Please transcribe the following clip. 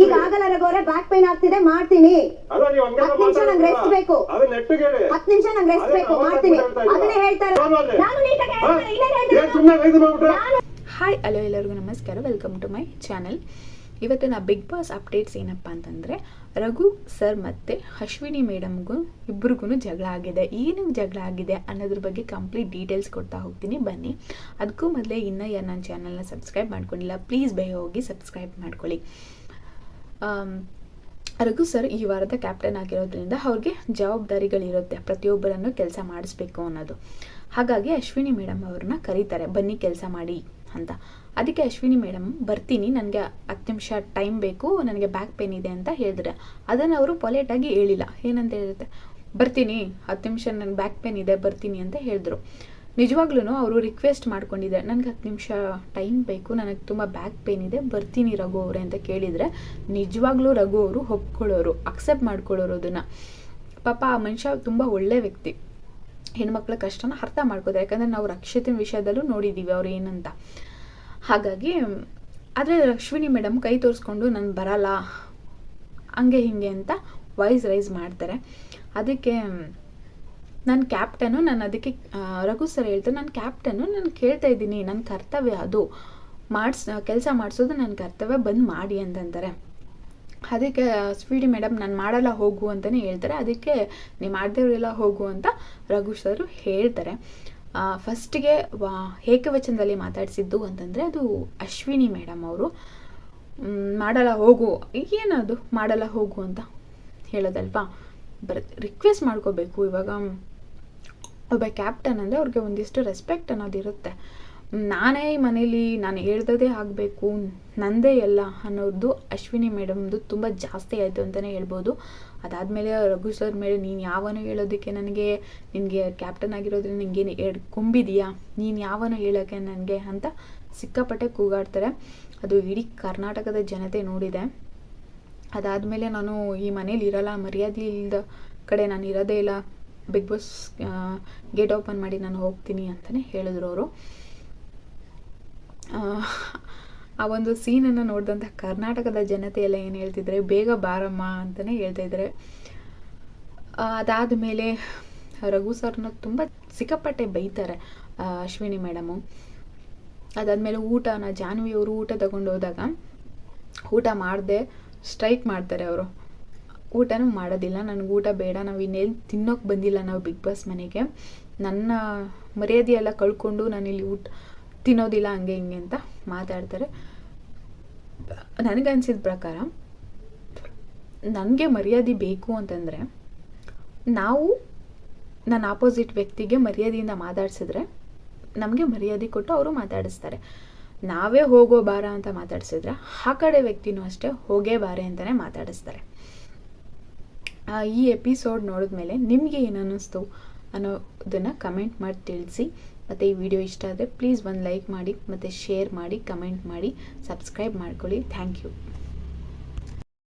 ಈಗ ಆಗಲ್ಲ ರಘುವರೆ, back pain ಆಗ್ತಿದೆ, ಮಾಡ್ತೀನಿ. 10 ನಿಮಿಷ ನಂಗೆ ರೆಸ್ಟ್ ಬೇಕು, 10 ನಿಮಿಷ ನಂಗೆ ರೆಸ್ಟ್ ಬೇಕು, ಮಾಡ್ತೀನಿ. ಅದನ್ನೇ ಹೇಳ್ತಾರೆ. ಹಾಯ್ ಹಲೋ ಎಲ್ಲರಿಗೂ ನಮಸ್ಕಾರ, ವೆಲ್ಕಮ್ ಟು ಮೈ ಚಾನಲ್. ಇವತ್ತಿನ ಬಿಗ್ ಬಾಸ್ ಅಪ್ಡೇಟ್ಸ್ ಏನಪ್ಪ ಅಂತಂದರೆ, ರಘು ಸರ್ ಮತ್ತು ಅಶ್ವಿನಿ ಮೇಡಮ್ಗೂ ಇಬ್ರಿಗೂ ಜಗಳ ಆಗಿದೆ. ಏನಕ್ಕೆ ಜಗಳ ಆಗಿದೆ ಅನ್ನೋದ್ರ ಬಗ್ಗೆ ಕಂಪ್ಲೀಟ್ ಡೀಟೇಲ್ಸ್ ಕೊಡ್ತಾ ಹೋಗ್ತೀನಿ, ಬನ್ನಿ. ಅದಕ್ಕೂ ಮೊದಲೇ ಇನ್ನೂ ಯಾರು ನನ್ನ ಚಾನಲ್ನ ಸಬ್ಸ್ಕ್ರೈಬ್ ಮಾಡ್ಕೊಂಡಿಲ್ಲ, ಪ್ಲೀಸ್ ಬೇಗ ಹೋಗಿ ಸಬ್ಸ್ಕ್ರೈಬ್ ಮಾಡ್ಕೊಳ್ಳಿ. ರಘು ಸರ್ ಈ ವಾರದ ಕ್ಯಾಪ್ಟನ್ ಆಗಿರೋದ್ರಿಂದ ಅವ್ರಿಗೆ ಜವಾಬ್ದಾರಿಗಳಿರುತ್ತೆ, ಪ್ರತಿಯೊಬ್ಬರನ್ನು ಕೆಲಸ ಮಾಡಿಸ್ಬೇಕು ಅನ್ನೋದು. ಹಾಗಾಗಿ ಅಶ್ವಿನಿ ಮೇಡಮ್ ಅವ್ರನ್ನ ಕರೀತಾರೆ, ಬನ್ನಿ ಕೆಲಸ ಮಾಡಿ ಅಂತ. ಅದಕ್ಕೆ ಅಶ್ವಿನಿ ಮೇಡಮ್ ಬರ್ತೀನಿ, ನನಗೆ 10 ನಿಮಿಷ ಟೈಮ್ ಬೇಕು, ನನಗೆ ಬ್ಯಾಕ್ ಪೇನ್ ಇದೆ ಅಂತ ಹೇಳಿದ್ರೆ, ಅದನ್ನು ಅವರು ಪೊಲೈಟಾಗಿ ಹೇಳಿಲ್ಲ. ಏನಂತ ಹೇಳಿರುತ್ತೆ, ಬರ್ತೀನಿ 10 ನಿಮಿಷ, ನನಗೆ ಬ್ಯಾಕ್ ಪೇನ್ ಇದೆ, ಬರ್ತೀನಿ ಅಂತ ಹೇಳಿದ್ರು. ನಿಜವಾಗ್ಲೂ ಅವರು ರಿಕ್ವೆಸ್ಟ್ ಮಾಡ್ಕೊಂಡಿದ್ದಾರೆ, ನನಗೆ 10 ನಿಮಿಷ ಟೈಮ್ ಬೇಕು, ನನಗೆ ತುಂಬ ಬ್ಯಾಕ್ ಪೇನ್ ಇದೆ, ಬರ್ತೀನಿ ರಘು ಅವರೇ ಅಂತ ಕೇಳಿದರೆ ನಿಜವಾಗ್ಲೂ ರಘು ಅವರು ಒಪ್ಕೊಳ್ಳೋರು, ಅಕ್ಸೆಪ್ಟ್ ಮಾಡ್ಕೊಳ್ಳೋರು ಅದನ್ನು. ಪಾಪ ಆ ಮನುಷ್ಯ ತುಂಬ ಒಳ್ಳೆ ವ್ಯಕ್ತಿ, ಹೆಣ್ಮಕ್ಳ ಕಷ್ಟನ ಅರ್ಥ ಮಾಡ್ಕೋತಾರೆ. ಯಾಕಂದರೆ ನಾವು ರಕ್ಷಿತ ವಿಷಯದಲ್ಲೂ ನೋಡಿದ್ದೀವಿ ಅವ್ರು ಏನಂತ. ಹಾಗಾಗಿ ಆದರೆ ಅಶ್ವಿನಿ ಮೇಡಮ್ ಕೈ ತೋರಿಸ್ಕೊಂಡು ನಾನು ಬರಲ್ಲ ಹಂಗೆ ಹಿಂಗೆ ಅಂತ ವಾಯ್ಸ್ ರೈಸ್ ಮಾಡ್ತಾರೆ. ಅದಕ್ಕೆ ನಾನು ಕ್ಯಾಪ್ಟನು, ನಾನು ಅದಕ್ಕೆ ರಘು ಸರ್ ಹೇಳ್ತಾರೆ, ನಾನು ಕ್ಯಾಪ್ಟನು, ನಾನು ಕೇಳ್ತಾ ಇದ್ದೀನಿ, ನನ್ನ ಕರ್ತವ್ಯ ಅದು, ಕೆಲಸ ಮಾಡಿಸೋದು ನನ್ನ ಕರ್ತವ್ಯ, ಬಂದು ಮಾಡಿ ಅಂತಂತಾರೆ. ಅದಕ್ಕೆ ಅಶ್ವಿನಿ ಮೇಡಮ್ ನಾನು ಮಾಡಲ್ಲ ಹೋಗು ಅಂತಲೇ ಹೇಳ್ತಾರೆ. ಅದಕ್ಕೆ ನೀವು ಮಾಡದೇವರೆಲ್ಲ ಹೋಗು ಅಂತ ರಘು ಸರ್ ಹೇಳ್ತಾರೆ. ಫಸ್ಟಿಗೆ ಏಕವಚನದಲ್ಲಿ ಮಾತಾಡಿಸಿದ್ದು ಅಂತಂದರೆ ಅದು ಅಶ್ವಿನಿ ಮೇಡಮ್ ಅವರು. ಮಾಡಲ್ಲ ಹೋಗು, ಏನದು ಮಾಡಲ್ಲ ಹೋಗು ಅಂತ ಹೇಳೋದಲ್ವಾ, ರಿಕ್ವೆಸ್ಟ್ ಮಾಡ್ಕೋಬೇಕು. ಇವಾಗ ಒಬ್ಬ ಕ್ಯಾಪ್ಟನ್ ಅಂದರೆ ಅವ್ರಿಗೆ ಒಂದಿಷ್ಟು ರೆಸ್ಪೆಕ್ಟ್ ಅನ್ನೋದಿರುತ್ತೆ. ನಾನೇ ಮನೇಲಿ ನಾನು ಹೇಳ್ದದೇ ಆಗಬೇಕು, ನಂದೇ ಎಲ್ಲ ಅನ್ನೋದು ಅಶ್ವಿನಿ ಮೇಡಮ್ದು ತುಂಬ ಜಾಸ್ತಿ ಆಯಿತು ಅಂತಲೇ ಹೇಳ್ಬೋದು. ಅದಾದಮೇಲೆ ರಘು ಸರ್ ಮೇಲೆ ನೀನು ಯಾವನೋ ಹೇಳೋದಕ್ಕೆ, ನಿನಗೆ ಕ್ಯಾಪ್ಟನ್ ಆಗಿರೋದ್ರಿಂದ ನಿನಗೇನು 2 ಕೊಂಬಿದೆಯಾ, ನೀನು ಯಾವನೋ ಹೇಳೋಕ್ಕೆ ನನಗೆ ಅಂತ ಸಿಕ್ಕಾಪಟ್ಟೆ ಕೂಗಾಡ್ತಾರೆ. ಅದು ಇಡೀ ಕರ್ನಾಟಕದ ಜನತೆ ನೋಡಿದೆ. ಅದಾದಮೇಲೆ ನಾನು ಈ ಮನೇಲಿ ಇರೋಲ್ಲ, ಮರ್ಯಾದೆ ಇಲ್ಲದ ಕಡೆ ನಾನು ಇರೋದೇ ಇಲ್ಲ, ಬಿಗ್ ಬಾಸ್ ಗೇಟ್ ಓಪನ್ ಮಾಡಿ ನಾನು ಹೋಗ್ತೀನಿ ಅಂತಲೇ ಹೇಳಿದ್ರು ಅವರು. ಆ ಒಂದು ಸೀನನ್ನು ನೋಡಿದಂಥ ಕರ್ನಾಟಕದ ಜನತೆ ಎಲ್ಲ ಏನು ಹೇಳ್ತಿದ್ರೆ, ಬೇಗ ಬಾರಮ್ಮ ಅಂತಲೇ ಹೇಳ್ತಾಯಿದ್ದಾರೆ. ಅದಾದಮೇಲೆ ರಘು ಸರ್ನ ತುಂಬ ಸಿಕ್ಕಾಪಟ್ಟೆ ಬೈತಾರೆ ಅಶ್ವಿನಿ ಮೇಡಮು. ಅದಾದಮೇಲೆ ಜಾನ್ವಿ ಅವರು ಊಟ ತಗೊಂಡು ಹೋದಾಗ ಊಟ ಮಾಡದೆ ಸ್ಟ್ರೈಕ್ ಮಾಡ್ತಾರೆ ಅವರು. ಊಟನೂ ಮಾಡೋದಿಲ್ಲ, ನನಗೆ ಊಟ ಬೇಡ, ನಾವು ಇನ್ನೇನು ತಿನ್ನೋಕೆ ಬಂದಿಲ್ಲ ನಾವು ಬಿಗ್ ಬಾಸ್ ಮನೆಗೆ, ನನ್ನ ಮರ್ಯಾದೆಯೆಲ್ಲ ಕಳ್ಕೊಂಡು ನಾನಿಲ್ಲಿ ತಿನ್ನೋದಿಲ್ಲ ಹಂಗೆ ಹಿಂಗೆ ಅಂತ ಮಾತಾಡ್ತಾರೆ. ನನಗನ್ಸಿದ ಪ್ರಕಾರ ನನಗೆ ಮರ್ಯಾದೆ ಬೇಕು ಅಂತಂದರೆ ನಾವು ನನ್ನ ಆಪೋಸಿಟ್ ವ್ಯಕ್ತಿಗೆ ಮರ್ಯಾದೆಯಿಂದ ಮಾತಾಡ್ಸಿದ್ರೆ ನಮಗೆ ಮರ್ಯಾದೆ ಕೊಟ್ಟು ಅವರು ಮಾತಾಡಿಸ್ತಾರೆ. ನಾವೇ ಹೋಗೋ ಬಾರ ಅಂತ ಮಾತಾಡ್ಸಿದ್ರೆ ಆ ಕಡೆ ವ್ಯಕ್ತಿನೂ ಅಷ್ಟೇ ಹೋಗೇ ಬಾರೆ ಅಂತಲೇ ಮಾತಾಡಿಸ್ತಾರೆ. ಈ ಎಪಿಸೋಡ್ ನೋಡಿದ್ಮೇಲೆ ನಿಮಗೆ ಏನು ಅನ್ನಿಸ್ತು ಅನ್ನೋದನ್ನು ಕಮೆಂಟ್ ಮಾಡಿ ತಿಳಿಸಿ. ಮತ್ತು ಈ ವಿಡಿಯೋ ಇಷ್ಟ ಆದರೆ ಪ್ಲೀಸ್ ಒಂದು ಲೈಕ್ ಮಾಡಿ, ಮತ್ತು ಶೇರ್ ಮಾಡಿ, ಕಮೆಂಟ್ ಮಾಡಿ, ಸಬ್ಸ್ಕ್ರೈಬ್ ಮಾಡ್ಕೊಳ್ಳಿ. Thank you.